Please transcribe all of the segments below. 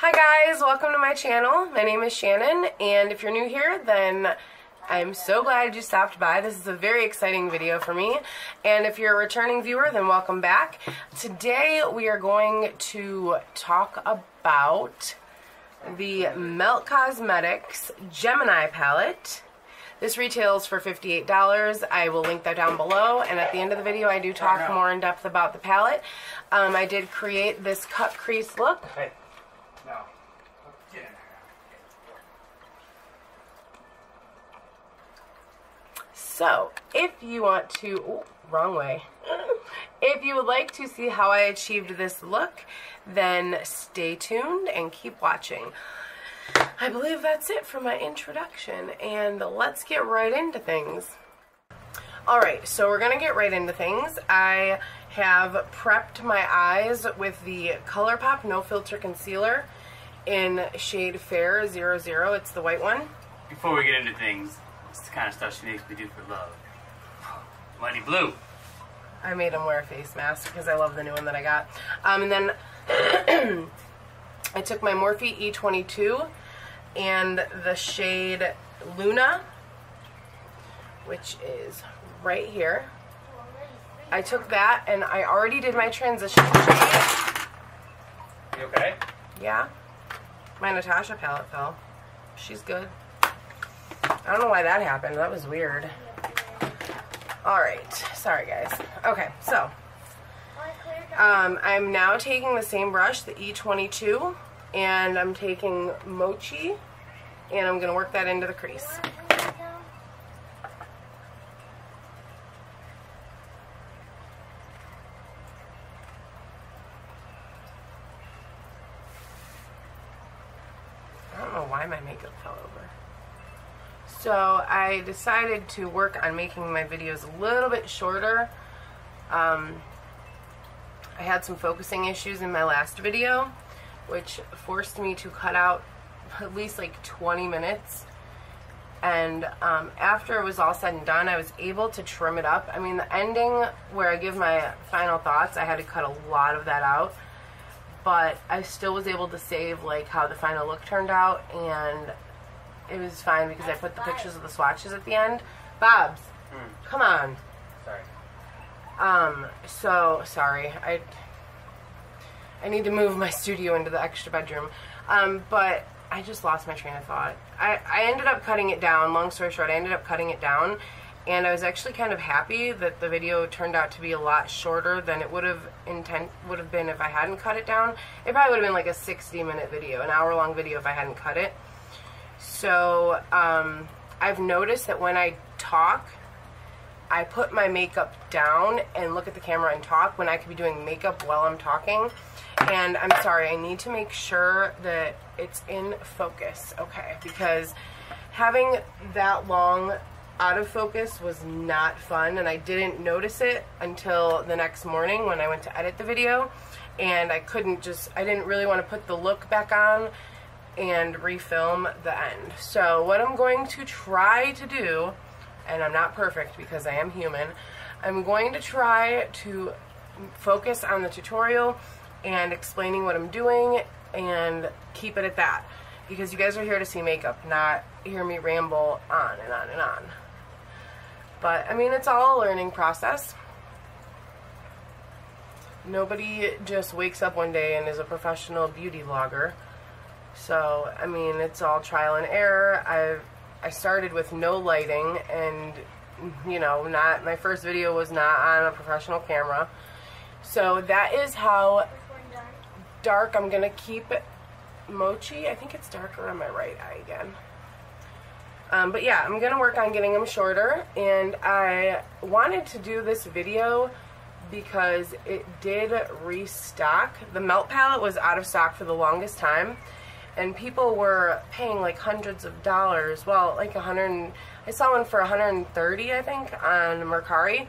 Hi guys, welcome to my channel. My name is Shannon, and if you're new here, then I'm so glad you stopped by. This is a very exciting video for me, and if you're a returning viewer, then welcome back. Today we are going to talk about the Melt Cosmetics Gemini palette. This retails for $58. I will link that down below, and at the end of the video I do talk more in depth about the palette. I did create this cut crease look. Hey. No. Get in there. So, if you want to, wrong way. If you would like to see how I achieved this look, then stay tuned and keep watching. I believe that's it for my introduction, and let's get right into things. Alright, so we're going to get right into things. I have prepped my eyes with the ColourPop No Filter Concealer in shade Fair 00. It's the white one. Before we get into things, it's the kind of stuff she makes me do for love. Mighty Blue. I made him wear a face mask because I love the new one that I got. And then I took my Morphe E22 and the shade Luna, which is right here. I took that and I already did my transition shade. You okay? Yeah. My Natasha palette fell. She's good. I don't know why that happened. That was weird. Alright. Sorry, guys. Okay, so I'm now taking the same brush, the E22, and I'm taking Mochi, and I'm going to work that into the crease. I don't know why my makeup fell over. So I decided to work on making my videos a little bit shorter. I had some focusing issues in my last video, which forced me to cut out at least like 20 minutes. And after it was all said and done, I was able to trim it up. I mean, the ending where I give my final thoughts, I had to cut a lot of that out. But I still was able to save like how the final look turned out, and it was fine because I put the pictures of the swatches at the end. Bobs, come on. Sorry. So sorry. I need to move my studio into the extra bedroom. But I just lost my train of thought. I ended up cutting it down. Long story short, I ended up cutting it down, and I was actually kind of happy that the video turned out to be a lot shorter than it would have been if I hadn't cut it down. It probably would have been like a 60-minute video, an hour-long video if I hadn't cut it. So I've noticed that when I talk, I put my makeup down and look at the camera and talk when I could be doing makeup while I'm talking. And I'm sorry, I need to make sure that it's in focus, okay? Because having that long out of focus was not fun, and I didn't notice it until the next morning when I went to edit the video, and I didn't really want to put the look back on and refilm the end. So what I'm going to try to do, and I'm not perfect because I am human, I'm going to try to focus on the tutorial and explaining what I'm doing and keep it at that, because you guys are here to see makeup, not hear me ramble on and on and on. But I mean, it's all a learning process. Nobody just wakes up one day and is a professional beauty vlogger. So, I mean, it's all trial and error. I started with no lighting, and, you know, my first video was not on a professional camera. So that is how dark I'm going to keep it. Mochi, I think it's darker on my right eye again. But yeah, I'm going to work on getting them shorter, and I wanted to do this video because it did restock. The Melt palette was out of stock for the longest time, and people were paying like hundreds of dollars. Well, like I saw one for $130, I think, on Mercari,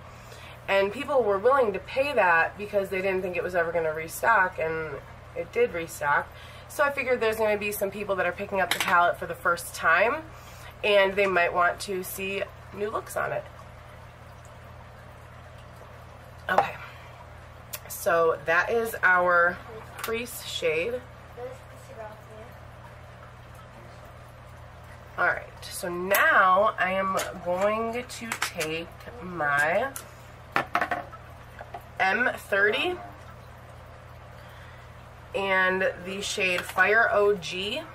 and people were willing to pay that because they didn't think it was ever going to restock, and it did restock. So I figured there's going to be some people that are picking up the palette for the first time, and they might want to see new looks on it. Okay, so that is our crease shade. Alright, so now I am going to take my M30 and the shade Fire OG,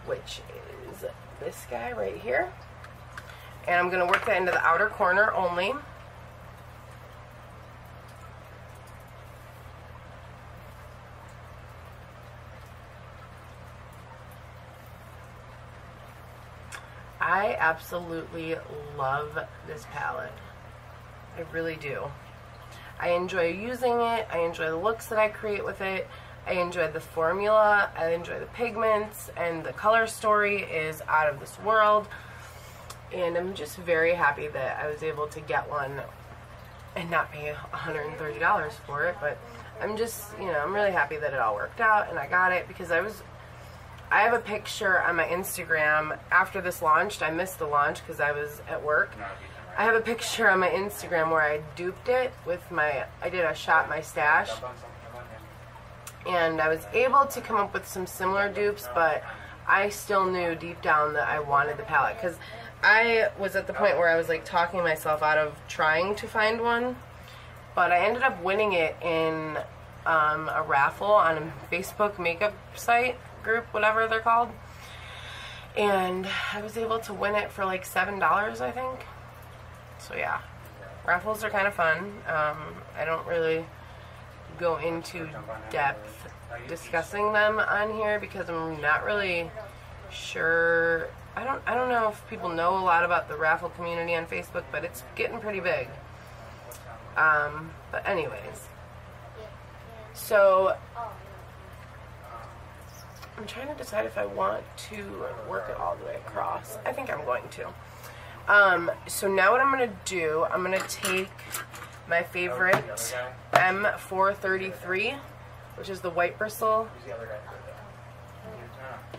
which is this guy right here. And I'm going to work that into the outer corner only. I absolutely love this palette. I really do. I enjoy using it. I enjoy the looks that I create with it. I enjoy the formula. I enjoy the pigments, and the color story is out of this world. And I'm just very happy that I was able to get one and not pay $130 for it. But I'm just, you know, I'm really happy that it all worked out and I got it, because I have a picture on my Instagram after this launched. I missed the launch because I was at work. I have a picture on my Instagram where I duped it with I did a shop my stash. And I was able to come up with some similar dupes, but I still knew deep down that I wanted the palette. Because I was at the point where I was like talking myself out of trying to find one. But I ended up winning it in a raffle on a Facebook makeup site. Group, whatever they're called, and I was able to win it for like $7, I think. So yeah, raffles are kind of fun. I don't really go into depth discussing them on here because I'm not really sure. I don't know if people know a lot about the raffle community on Facebook, but it's getting pretty big. But anyways, so I'm trying to decide if I want to work it all the way across. I think I'm going to. So now what I'm going to do, I'm going to take my favorite M433, which is the white bristle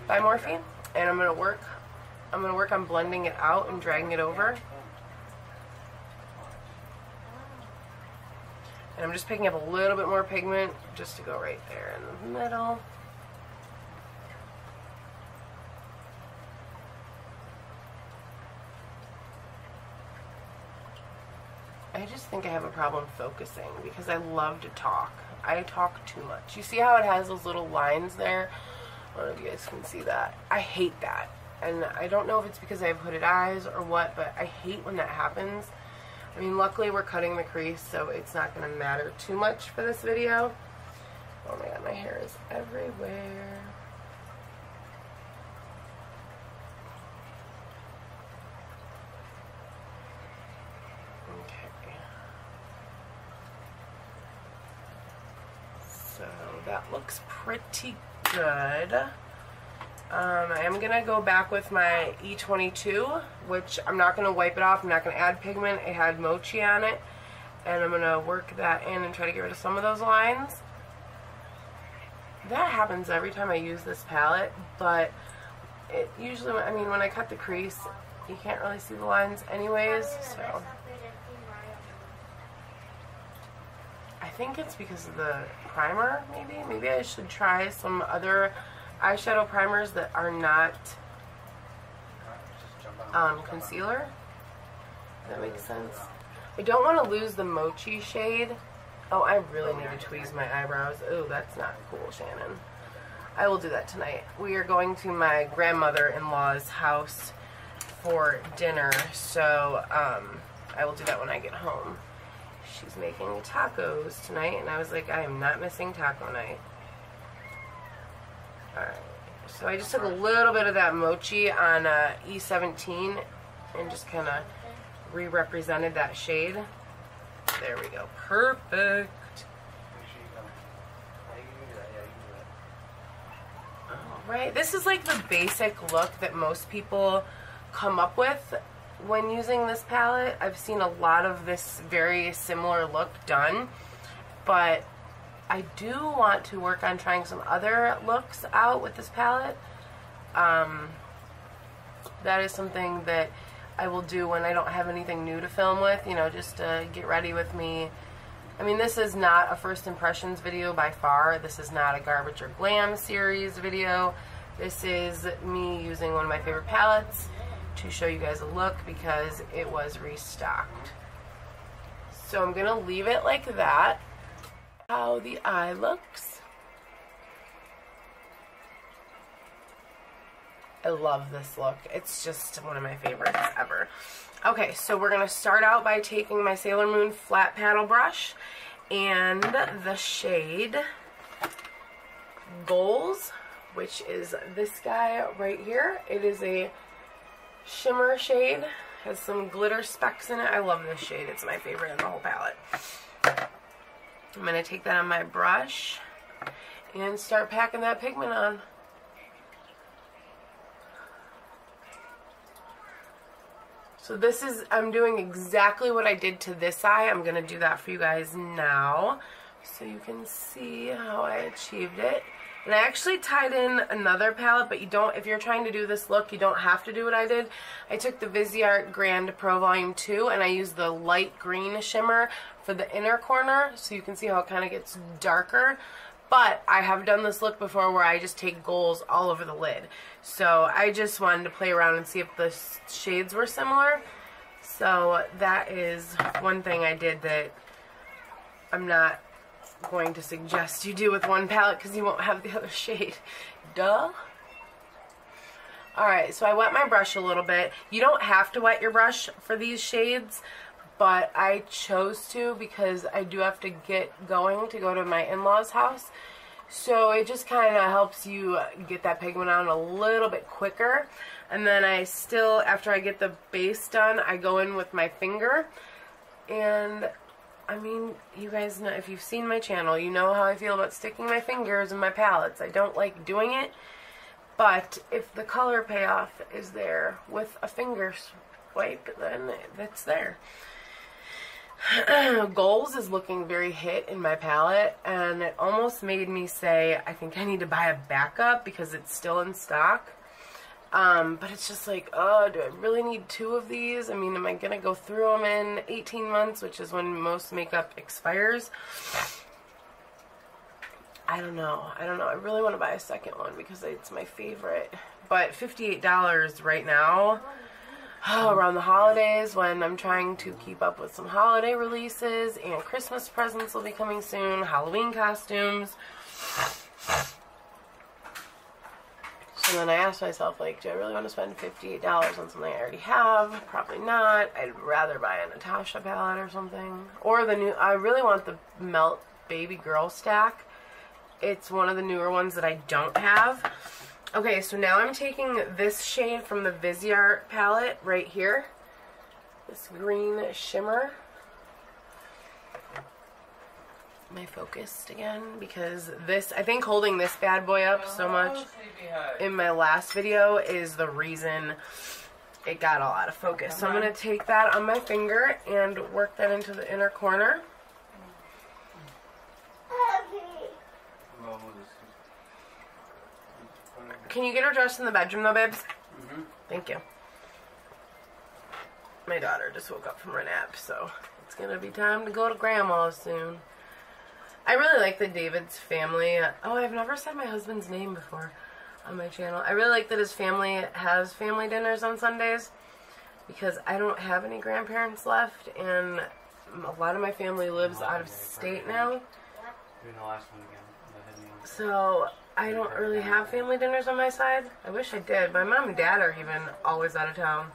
by Morphe, and I'm going to work on blending it out and dragging it over. And I'm just picking up a little bit more pigment just to go right there in the middle. I just think I have a problem focusing because I love to talk. I talk too much. You see how it has those little lines there? I don't know if you guys can see that. I hate that. And I don't know if it's because I have hooded eyes or what, but I hate when that happens. I mean, luckily we're cutting the crease, so it's not going to matter too much for this video. Oh my god, my hair is everywhere. So that looks pretty good. I am going to go back with my E22, which I'm not going to wipe it off. I'm not going to add pigment. It had mochi on it. And I'm going to work that in and try to get rid of some of those lines. That happens every time I use this palette, but it usually, I mean, when I cut the crease, you can't really see the lines anyways, so. I think it's because of the primer, maybe. Maybe I should try some other eyeshadow primers that are not concealer. Does that make sense? I don't want to lose the mochi shade. Oh, I really need to tweeze my eyebrows. Oh, that's not cool, Shannon. I will do that tonight. We are going to my grandmother-in-law's house for dinner, so I will do that when I get home. She's making tacos tonight, and I was like, I am not missing taco night. Alright, so I just took a little bit of that mochi on E17 and just kind of re-represented that shade. There we go. Perfect. Alright, this is like the basic look that most people come up with when using this palette. I've seen a lot of this very similar look done, but I do want to work on trying some other looks out with this palette. That is something that I will do when I don't have anything new to film with, you know, just to get ready with me. I mean, this is not a first impressions video by far. This is not a garbage or glam series video. This is me using one of my favorite palettes to show you guys a look because it was restocked. So I'm gonna leave it like that. How the eye looks. I love this look. It's just one of my favorites ever. Okay, so we're gonna start out by taking my Sailor Moon flat paddle brush and the shade Goals, which is this guy right here. It is a shimmer shade, has some glitter specks in it. I love this shade. It's my favorite in the whole palette. I'm going to take that on my brush and start packing that pigment on. So this is, I'm doing exactly what I did to this eye. I'm going to do that for you guys now so you can see how I achieved it. And I actually tied in another palette, but you don't, if you're trying to do this look, you don't have to do what I did. I took the Viseart Grand Pro Volume 2 and I used the light green shimmer for the inner corner so you can see how it kind of gets darker. But I have done this look before where I just take goals all over the lid. So I just wanted to play around and see if the shades were similar. So that is one thing I did that I'm not going to suggest you do with one palette because you won't have the other shade. Duh. Alright, so I wet my brush a little bit. You don't have to wet your brush for these shades, but I chose to because I do have to get going to go to my in-laws' house. So it just kind of helps you get that pigment on a little bit quicker. And then I still, after I get the base done, I go in with my finger. And, I mean, you guys know, if you've seen my channel, you know how I feel about sticking my fingers in my palettes. I don't like doing it. But if the color payoff is there with a finger swipe, then it's there. Goals is looking very hit in my palette, and it almost made me say I think I need to buy a backup because it's still in stock. But it's just like, oh, do I really need 2 of these? I mean, am I gonna go through them in 18 months, which is when most makeup expires? I don't know. I really want to buy a second one because it's my favorite. But $58 right now. Oh, around the holidays when I'm trying to keep up with some holiday releases and Christmas presents will be coming soon, Halloween costumes. So then I asked myself, like, do I really want to spend $58 on something I already have? Probably not. I'd rather buy a Natasha palette or something. Or the new, I really want the Melt Baby Girl stack. It's one of the newer ones that I don't have. Okay, so now I'm taking this shade from the Viseart palette right here. This green shimmer. Am I focused again? Because this, I think holding this bad boy up so much in my last video is the reason it got all out of focus. So I'm going to take that on my finger and work that into the inner corner. Can you get her dressed in the bedroom though, babes? Mm-hmm. Thank you. My daughter just woke up from her nap, so it's going to be time to go to grandma's soon. I really like the David's family. Oh, I've never said my husband's name before on my channel. I really like that his family has family dinners on Sundays because I don't have any grandparents left, and a lot of my family lives out of state now. So I don't really have family dinners on my side. I wish I did. My mom and dad are even always out of town.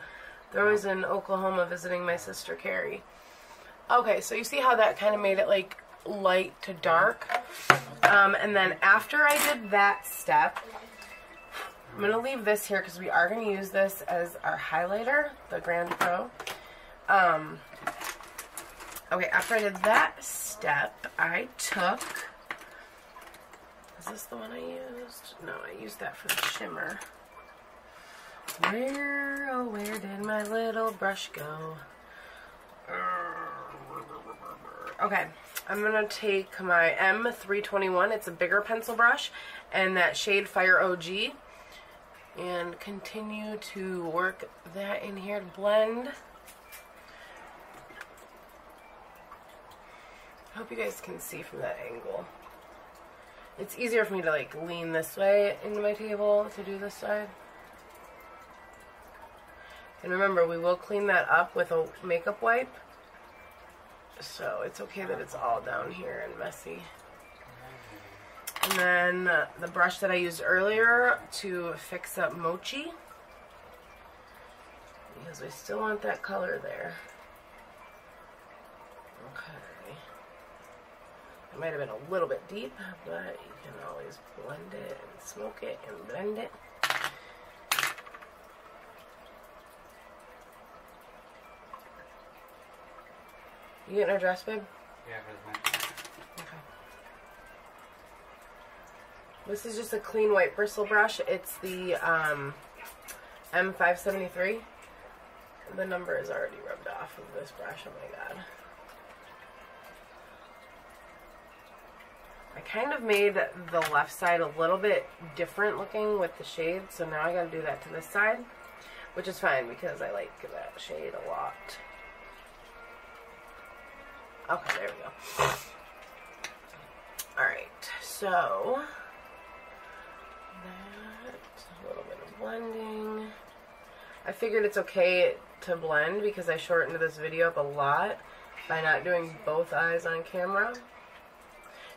They're always in Oklahoma visiting my sister Carrie. Okay, so you see how that kind of made it like light to dark. And then after I did that step, I'm going to leave this here because we are going to use this as our highlighter, the Grand Pro. Okay, after I did that step, I took... Is this the one I used? No, I used that for the shimmer. Where, oh, where did my little brush go? Okay, I'm going to take my M321. It's a bigger pencil brush, and that shade Fire OG. And continue to work that in here to blend. I hope you guys can see from that angle. It's easier for me to like lean this way into my table to do this side. And remember, we will clean that up with a makeup wipe. So it's okay that it's all down here and messy. And then the brush that I used earlier to fix up mochi. Because we still want that color there. Okay. It might have been a little bit deep, but you can always blend it and smoke it and blend it. You getting our dress, babe? Yeah, okay. This is just a clean white bristle brush. It's the M573. The number is already rubbed off of this brush. Oh my god. I kind of made the left side a little bit different looking with the shade, so now I gotta do that to this side, which is fine because I like that shade a lot. Okay, there we go. Alright, so that, a little bit of blending. I figured it's okay to blend because I shortened this video up a lot by not doing both eyes on camera.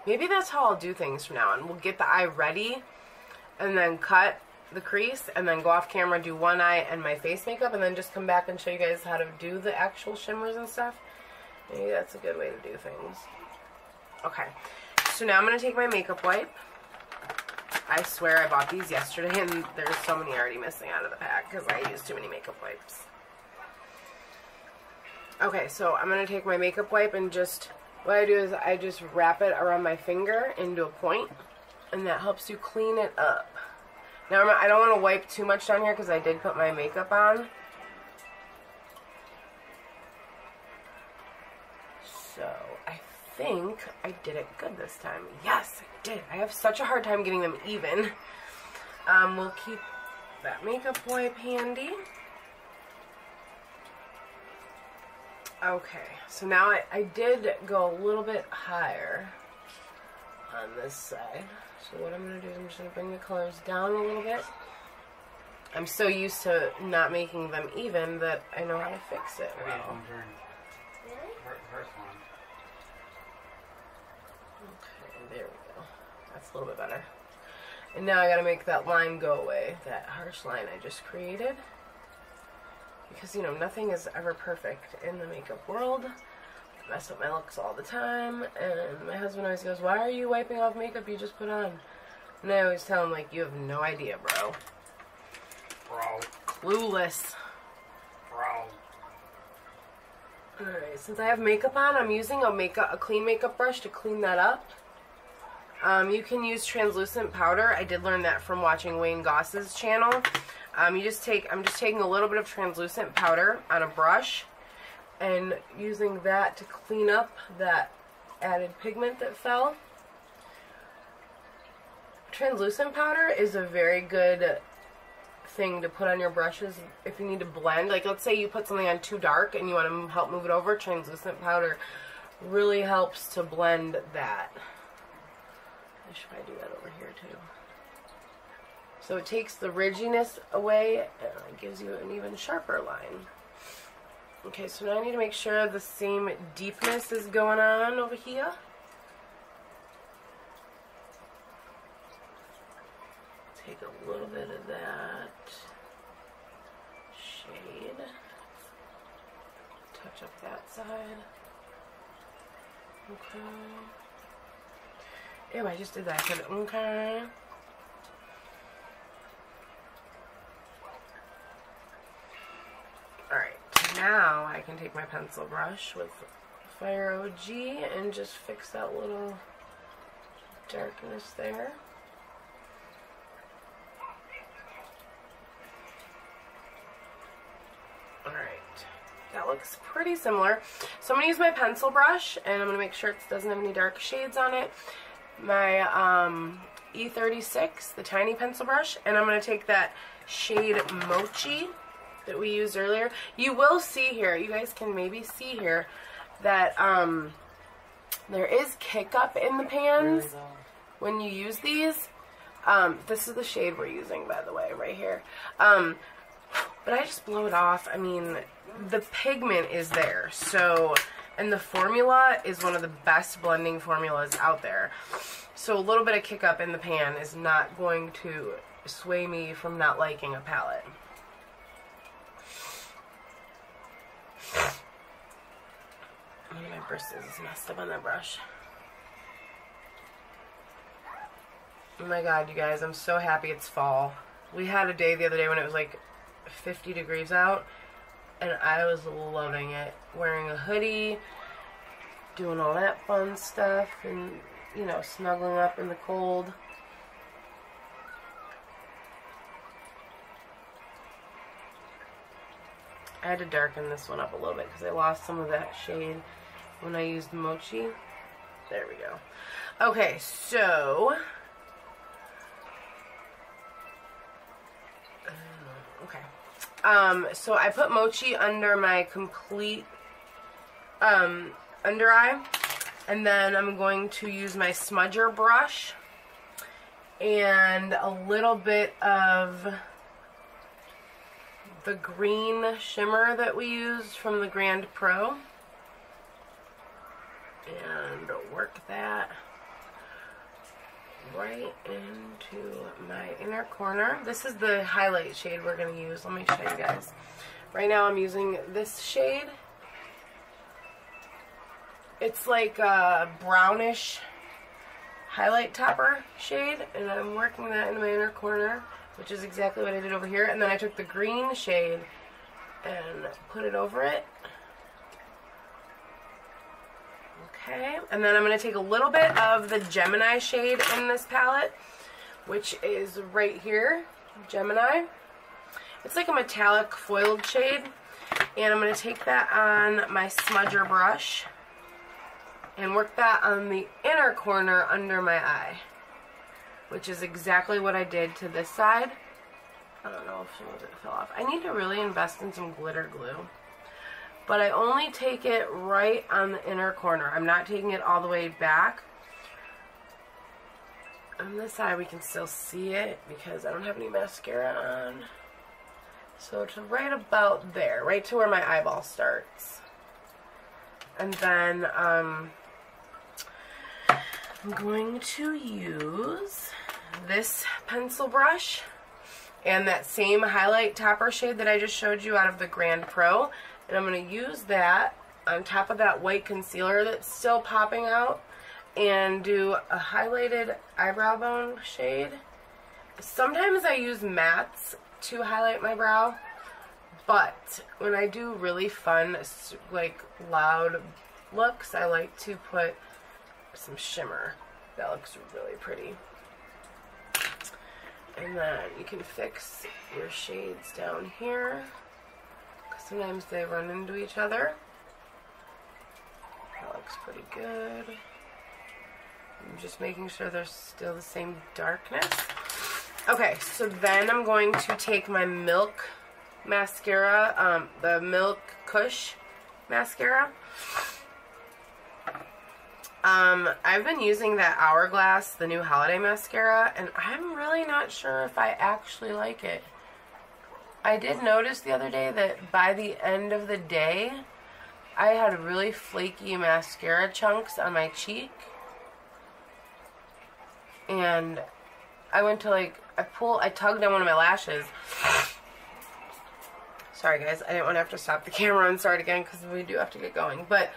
Maybe that's how I'll do things from now on. We'll get the eye ready and then cut the crease and then go off camera, do one eye and my face makeup, and then just come back and show you guys how to do the actual shimmers and stuff. Maybe that's a good way to do things. Okay, so now I'm going to take my makeup wipe. I swear I bought these yesterday and there's so many already missing out of the pack because I used too many makeup wipes. Okay, so I'm going to take my makeup wipe and just, what I do is I just wrap it around my finger into a point, and that helps you clean it up. Now I don't want to wipe too much down here because I did put my makeup on. So I think I did it good this time. Yes, I did. I have such a hard time getting them even. We'll keep that makeup wipe handy. Okay, so now I did go a little bit higher on this side. So what I'm going to do is I'm just going to bring the colors down a little bit. I'm so used to not making them even that I know how to fix it well. Okay, there we go. That's a little bit better. And now I got to make that line go away, that harsh line I just created. Because, you know, nothing is ever perfect in the makeup world. I mess up my looks all the time. And my husband always goes, why are you wiping off makeup you just put on? And I always tell him, like, you have no idea, bro. Bro. Clueless. Bro. Alright, since I have makeup on, I'm using a clean makeup brush to clean that up. You can use translucent powder. I did learn that from watching Wayne Goss's channel. I'm just taking a little bit of translucent powder on a brush and using that to clean up that added pigment that fell. Translucent powder is a very good thing to put on your brushes if you need to blend. Like, let's say you put something on too dark and you want to help move it over. Translucent powder really helps to blend that. I should probably do that over here too. So it takes the ridginess away and it gives you an even sharper line. Okay, so now I need to make sure the same deepness is going on over here. Take a little bit of that shade. Touch up that side. Okay. Ew, I just did that. I said, okay. Alright, now I can take my pencil brush with Fire OG and just fix that little darkness there. Alright, that looks pretty similar. So I'm going to use my pencil brush and I'm going to make sure it doesn't have any dark shades on it. My E36, the tiny pencil brush, and I'm going to take that shade Mochi that we used earlier. You will see here, you guys can maybe see here, that there is kick up in the pans. when you use these, this is the shade we're using, by the way, right here. But I just blow it off. I mean, the pigment is there, so, and the formula is one of the best blending formulas out there. So a little bit of kick up in the pan is not going to sway me from not liking a palette. My bristles is messed up on that brush. Oh my god, you guys, I'm so happy it's fall. We had a day the other day when it was like 50 degrees out, and I was loving it. Wearing a hoodie, doing all that fun stuff, and, you know, snuggling up in the cold. I had to darken this one up a little bit because I lost some of that shade when I used Mochi. There we go. Okay, so... so I put Mochi under my complete under eye, and then I'm going to use my smudger brush and a little bit of the green shimmer that we used from the Grand Pro, and work that right into my inner corner. This is the highlight shade we're going to use. Let me show you guys. Right now I'm using this shade. It's like a brownish highlight topper shade, and I'm working that in my inner corner, which is exactly what I did over here. And then I took the green shade and put it over it. Okay, and then I'm going to take a little bit of the Gemini shade in this palette, which is right here, Gemini. It's like a metallic foiled shade, and I'm going to take that on my smudger brush and work that on the inner corner under my eye, which is exactly what I did to this side. I don't know if some of it fell off. I need to really invest in some glitter glue. But I only take it right on the inner corner. I'm not taking it all the way back. On this side we can still see it because I don't have any mascara on. So to right about there, right to where my eyeball starts. And then I'm going to use this pencil brush and that same highlight topper shade that I just showed you out of the Grand Pro. And I'm going to use that on top of that white concealer that's still popping out and do a highlighted eyebrow bone shade. Sometimes I use mattes to highlight my brow, but when I do really fun, like loud looks, I like to put some shimmer. That looks really pretty. And then you can fix your shades down here. Sometimes they run into each other. That looks pretty good. I'm just making sure they're still the same darkness. Okay, so then I'm going to take my Milk mascara, the Milk Kush mascara. I've been using that Hourglass, the new holiday mascara, and I'm really not sure if I actually like it. I did notice the other day that by the end of the day, I had really flaky mascara chunks on my cheek. And I went to like, I tugged on one of my lashes. Sorry guys, I didn't want to have to stop the camera and start again because we do have to get going. But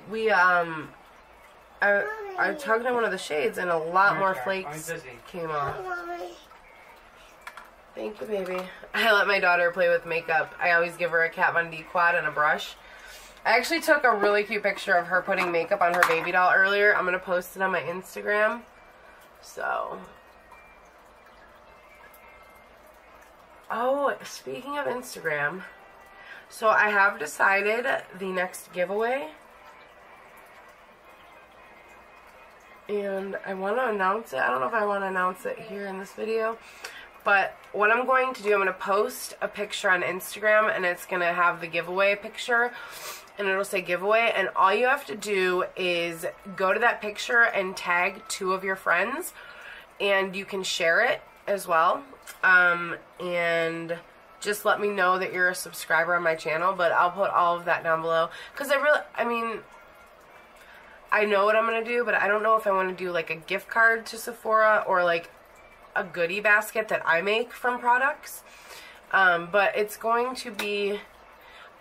we, I tugged on one of the shades and a lot more flakes came off. Thank you, baby. I let my daughter play with makeup. I always give her a Kat Von D quad and a brush. I actually took a really cute picture of her putting makeup on her baby doll earlier. I'm going to post it on my Instagram. So. Oh, speaking of Instagram. So I have decided the next giveaway. And I want to announce it. I don't know if I want to announce it here in this video. But what I'm going to do, I'm going to post a picture on Instagram, and it's going to have the giveaway picture. and it'll say giveaway, and all you have to do is go to that picture and tag 2 of your friends, and you can share it as well, and just let me know that you're a subscriber on my channel, but I'll put all of that down below, because I know what I'm going to do, but I don't know if I want to do like a gift card to Sephora or like a goodie basket that I make from products. But it's going to be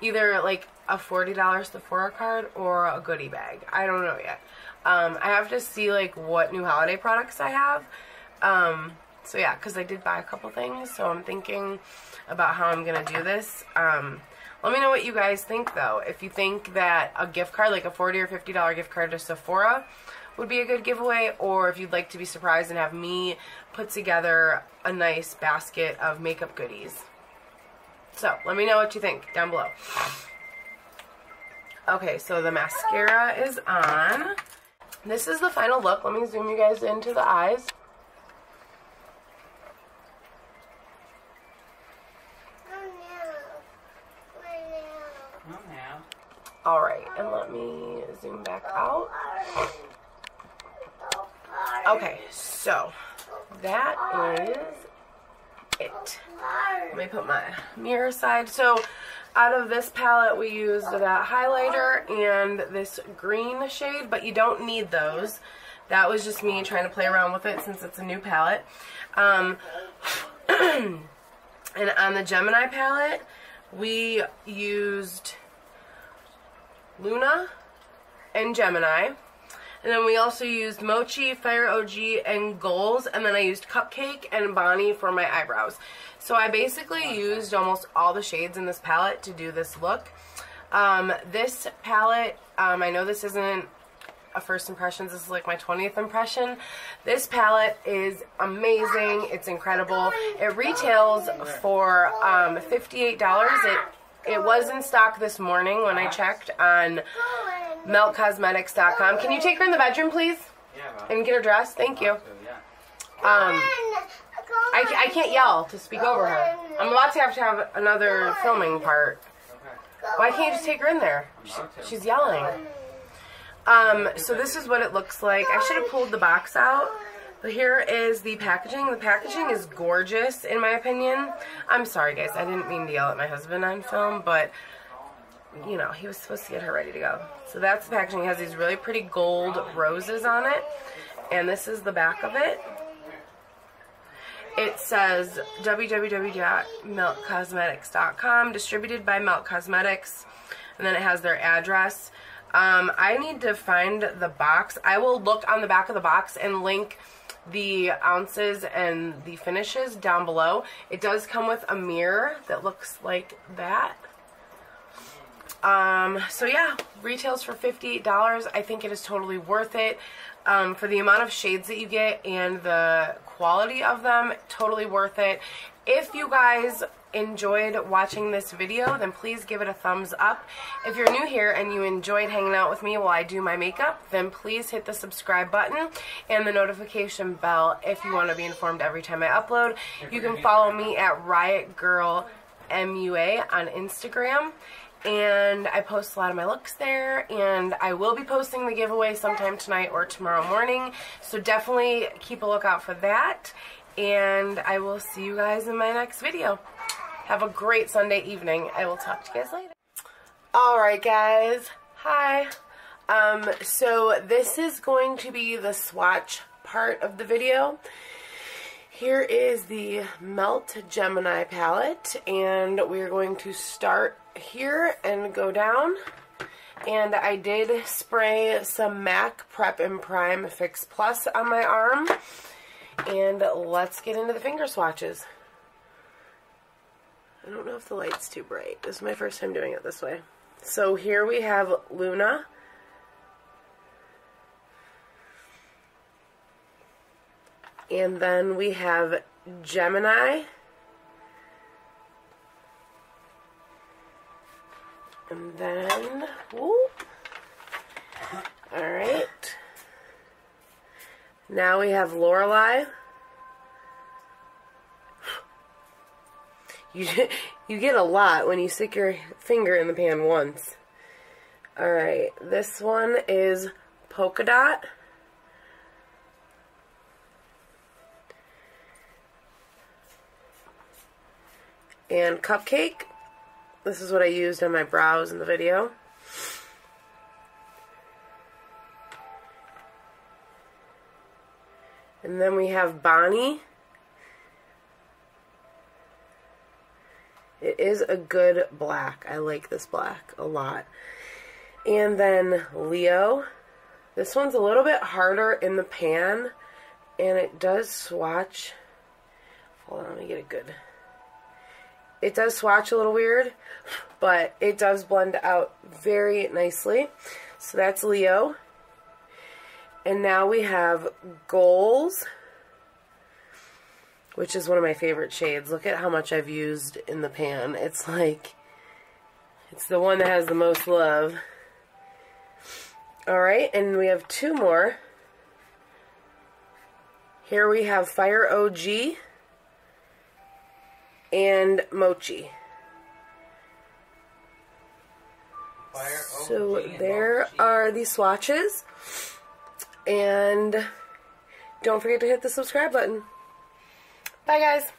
either like a $40 Sephora card or a goodie bag. I don't know yet. I have to see like what new holiday products I have. So yeah, because I did buy a couple things, so I'm thinking about how I'm going to do this. Let me know what you guys think, though. If you think that a gift card, like a $40 or $50 gift card to Sephora, would be a good giveaway, or if you'd like to be surprised and have me put together a nice basket of makeup goodies. So, let me know what you think down below. Okay, so the mascara is on. This is the final look. Let me zoom you guys into the eyes. Alright, and let me zoom back out. Okay, so that is it. Let me put my mirror aside. So out of this palette we used that highlighter and this green shade, but you don't need those. That was just me trying to play around with it since it's a new palette. And on the Gemini palette we used Luna and Gemini, and then we also used Mochi, Fire OG, and Goals, and then I used Cupcake and Bonnie for my eyebrows. So I basically used almost all the shades in this palette to do this look. This palette, I know this isn't a first impressions, this is like my 20th impression. This palette is amazing, it's incredible. It retails for $58. It was in stock this morning when I checked on meltcosmetics.com. Can you take her in the bedroom, please? Yeah. And get her dressed? Thank you. I can't yell to speak over her. I'm about to have another filming part. Why can't you just take her in there? She's yelling. So this is what it looks like. I should have pulled the box out. But here is the packaging. The packaging is gorgeous, in my opinion. I'm sorry, guys. I didn't mean to yell at my husband on film, but, you know, he was supposed to get her ready to go. So that's the packaging. It has these really pretty gold roses on it. And this is the back of it. It says www.meltcosmetics.com, distributed by Melt Cosmetics. And then it has their address. I need to find the box. I will look on the back of the box and link the ounces and the finishes down below. It does come with a mirror that looks like that. So yeah, retails for $58. I think it is totally worth it. For the amount of shades that you get and the quality of them, totally worth it. If you guys enjoyed watching this video, then please give it a thumbs up. If you're new here and you enjoyed hanging out with me while I do my makeup, then please hit the subscribe button and the notification bell if you want to be informed every time I upload. You can follow me at riotgirlclemua on Instagram, and I post a lot of my looks there, and I will be posting the giveaway sometime tonight or tomorrow morning, so definitely keep a lookout for that, and I will see you guys in my next video. Have a great Sunday evening. I will talk to you guys later. Alright guys, hi. So this is going to be the swatch part of the video. Here is the Melt Gemini palette, and we're going to start here and go down. And I did spray some MAC Prep and Prime Fix Plus on my arm. And let's get into the finger swatches. I don't know if the light's too bright. This is my first time doing it this way. So here we have Luna. And then we have Gemini. And then, whoop. Alright. Now we have Lorelei. You get a lot when you stick your finger in the pan once. Alright, this one is Polka Dot. And Cupcake. This is what I used on my brows in the video. And then we have Bonnie. It is a good black. I like this black a lot. And then Leo. This one's a little bit harder in the pan, and it does swatch. Hold on, let me get it good. It does swatch a little weird, but it does blend out very nicely. So that's Leo. And now we have Goals, which is one of my favorite shades. Look at how much I've used in the pan. It's like, it's the one that has the most love. Alright, and we have two more. Here we have Fire OG and Mochi. So there are the swatches. And don't forget to hit the subscribe button. Bye, guys.